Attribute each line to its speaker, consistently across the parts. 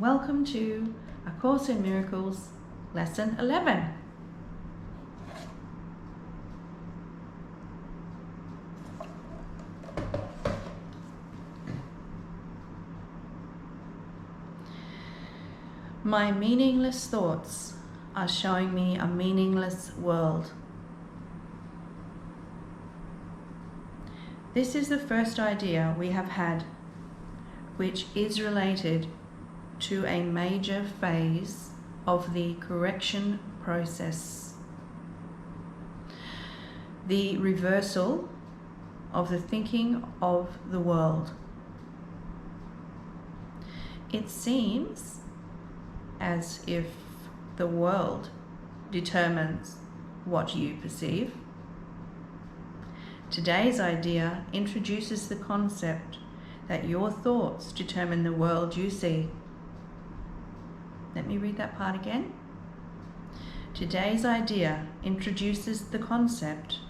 Speaker 1: welcome to A Course in Miracles, Lesson 11. My meaningless thoughts are showing me a meaningless world. This is the first idea we have had, which is related to a major phase of the correction process. The reversal of the thinking of the world. It seems as if the world determines what you perceive. Today's idea introduces the concept that your thoughts determine the world you see. Let me read that part again. Today's idea introduces the concept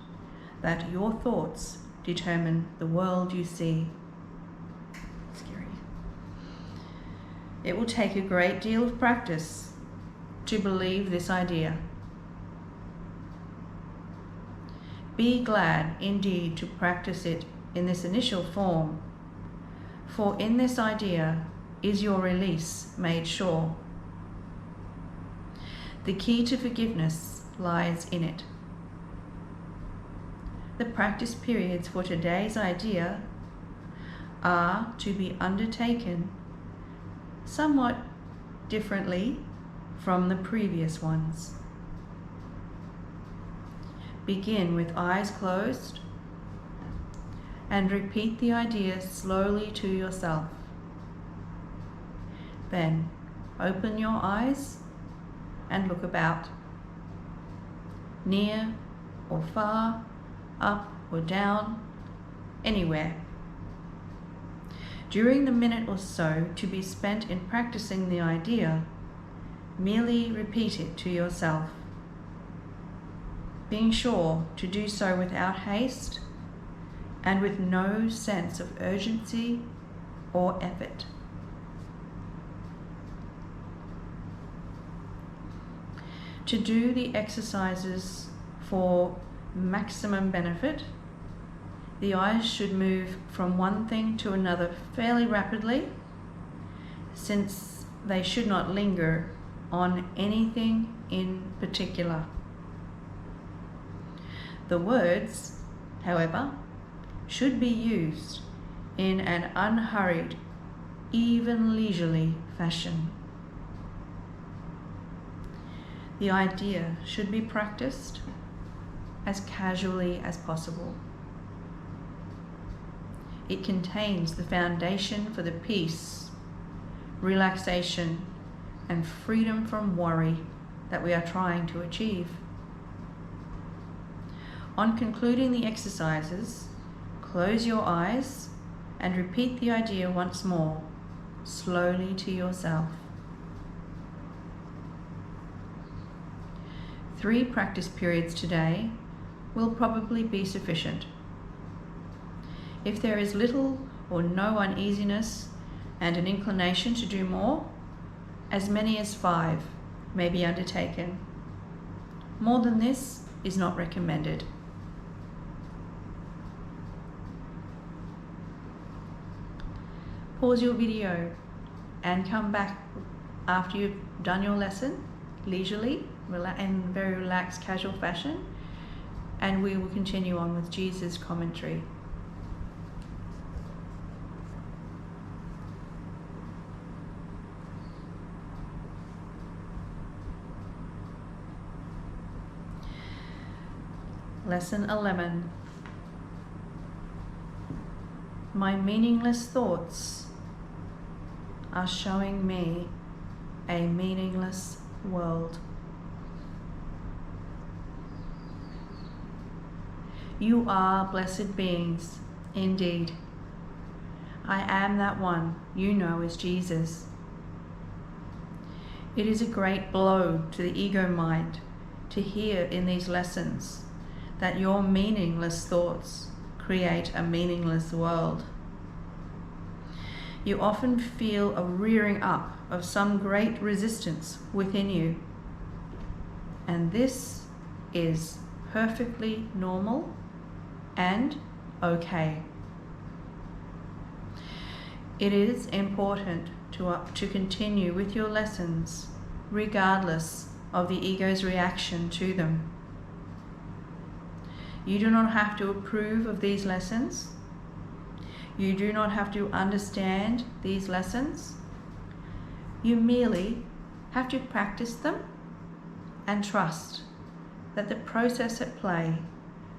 Speaker 1: that your thoughts determine the world you see. Scary. It will take a great deal of practice to believe this idea. Be glad indeed to practice it in this initial form, for in this idea is your release made sure. The key to forgiveness lies in it. The practice periods for today's idea are to be undertaken somewhat differently from the previous ones. Begin with eyes closed and repeat the idea slowly to yourself. Then open your eyes and look about, near or far, up or down, anywhere. During the minute or so to be spent in practicing the idea, merely repeat it to yourself, being sure to do so without haste and with no sense of urgency or effort. To do the exercises for maximum benefit, the eyes should move from one thing to another fairly rapidly, since they should not linger on anything in particular. The words, however, should be used in an unhurried, even leisurely fashion. The idea should be practiced as casually as possible. It contains the foundation for the peace, relaxation, and freedom from worry that we are trying to achieve. On concluding the exercises, close your eyes and repeat the idea once more, slowly to yourself. 3 practice periods today will probably be sufficient. If there is little or no uneasiness and an inclination to do more, as many as 5 may be undertaken. More than this is not recommended. Pause your video and come back after you've done your lesson leisurely in very relaxed, casual fashion, and we will continue on with Jesus' commentary. Lesson 11. My meaningless thoughts are showing me a meaningless world. You are blessed beings, indeed. I am that one you know as Jesus. It is a great blow to the ego mind to hear in these lessons that your meaningless thoughts create a meaningless world. You often feel a rearing up of some great resistance within you. And this is perfectly normal and okay. It is important to continue with your lessons regardless of the ego's reaction to them. You do not have to approve of these lessons. You do not have to understand these lessons. You merely have to practice them and trust that the process at play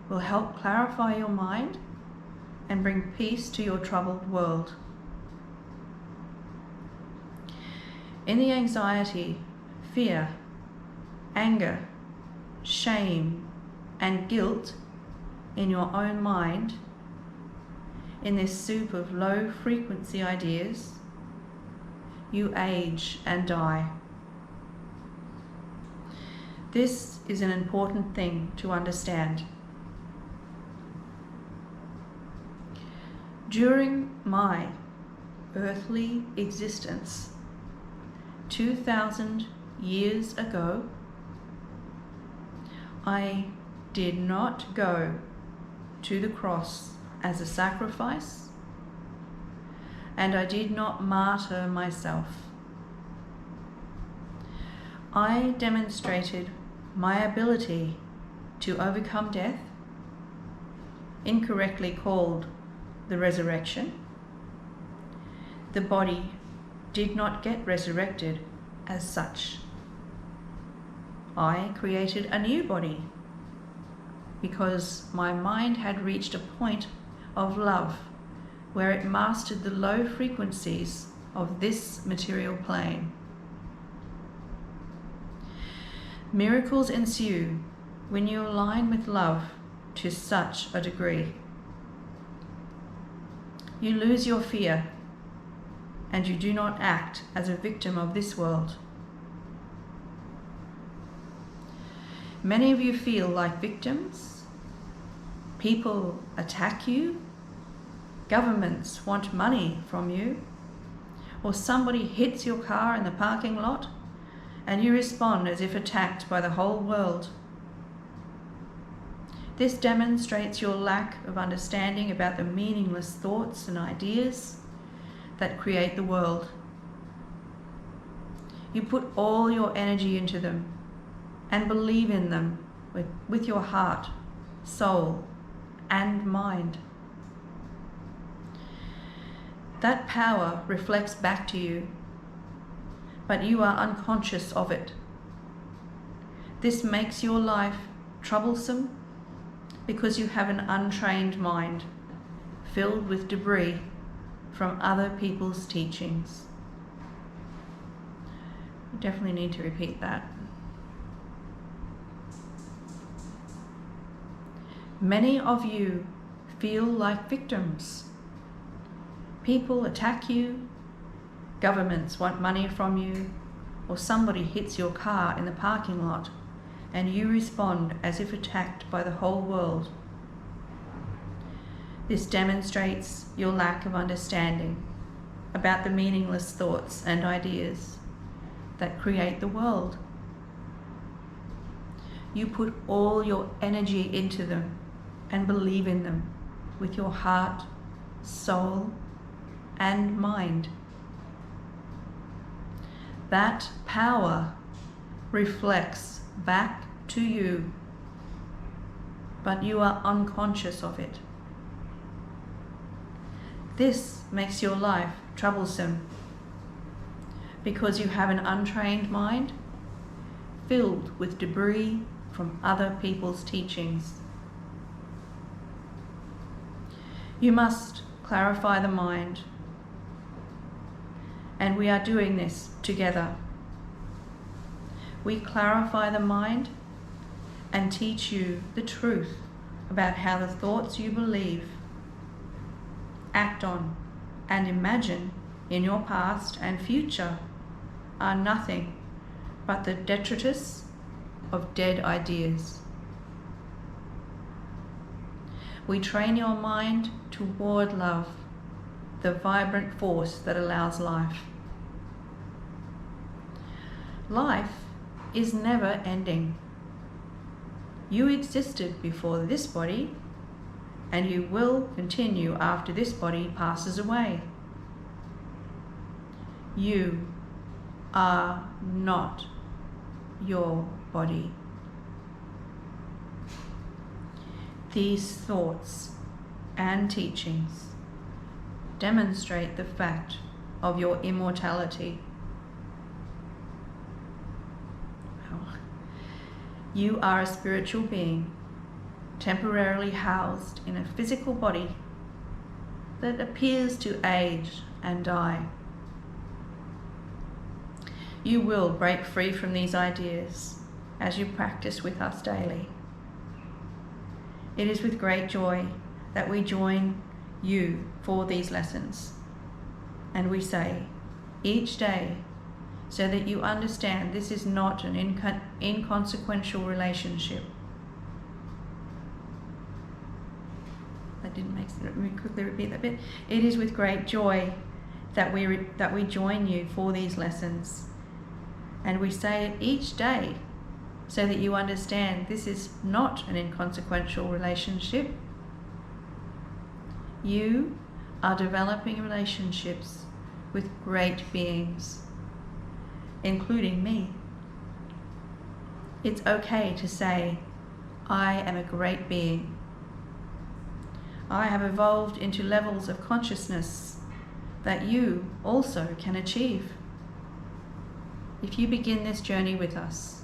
Speaker 1: will help clarify your mind and bring peace to your troubled world. In the anxiety, fear, anger, shame, and guilt in your own mind, in this soup of low-frequency ideas, you age and die. This is an important thing to understand. During my earthly existence, 2,000 years ago, I did not go to the cross as a sacrifice, and I did not martyr myself. I demonstrated my ability to overcome death, incorrectly called the resurrection. The body did not get resurrected as such. I created a new body because my mind had reached a point of love where it mastered the low frequencies of this material plane. Miracles ensue when you align with love to such a degree. You lose your fear and you do not act as a victim of this world. Many of you feel like victims. People attack you. Governments want money from you. Or somebody hits your car in the parking lot and you respond as if attacked by the whole world. This demonstrates your lack of understanding about the meaningless thoughts and ideas that create the world. You put all your energy into them and believe in them with your heart, soul, and mind. That power reflects back to you, but you are unconscious of it. This makes your life troublesome because you have an untrained mind filled with debris from other people's teachings. You definitely need to repeat that. Many of you feel like victims. People attack you, governments want money from you, or somebody hits your car in the parking lot and you respond as if attacked by the whole world. This demonstrates your lack of understanding about the meaningless thoughts and ideas that create the world. You put all your energy into them and believe in them with your heart, soul, and mind. That power reflects back to you, but you are unconscious of it. This makes your life troublesome because you have an untrained mind filled with debris from other people's teachings. You must clarify the mind, and we are doing this together. We clarify the mind and teach you the truth about how the thoughts you believe, act on, and imagine in your past and future are nothing but the detritus of dead ideas. We train your mind toward love the vibrant force that allows life. Life is never ending. You existed before this body, and you will continue after this body passes away. You are not your body. These thoughts and teachings demonstrate the fact of your immortality. You are a spiritual being, temporarily housed in a physical body that appears to age and die. You will break free from these ideas as you practice with us daily. It is with great joy that we join you for these lessons, and we say each day, so that you understand this is not an inconsequential relationship. That didn't make sense. Let me quickly repeat that bit. It is with great joy that we join you for these lessons, and we say it each day, so that you understand this is not an inconsequential relationship. You are developing relationships with great beings, including me. It's okay to say, I am a great being. I have evolved into levels of consciousness that you also can achieve if you begin this journey with us.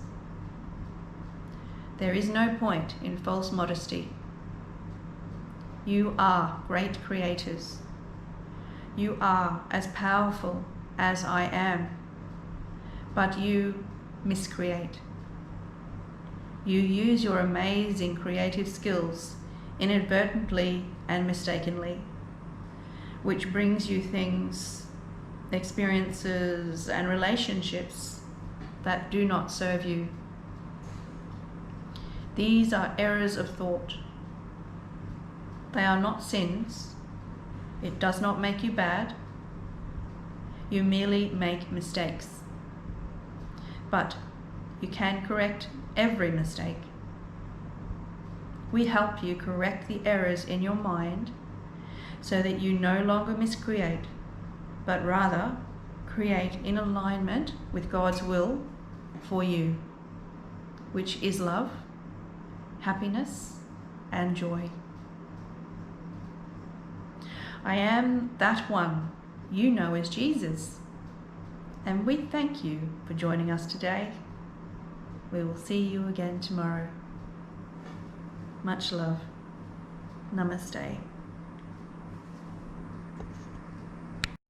Speaker 1: There is no point in false modesty. You are great creators. You are as powerful as I am, but you miscreate. You use your amazing creative skills inadvertently and mistakenly, which brings you things, experiences, and relationships that do not serve you. These are errors of thought. They are not sins. It does not make you bad. You merely make mistakes. But you can correct every mistake. We help you correct the errors in your mind so that you no longer miscreate, but rather create in alignment with God's will for you, which is love, happiness, and joy. I am that one you know as Jesus, and we thank you for joining us today. We will see you again tomorrow. Much love. Namaste.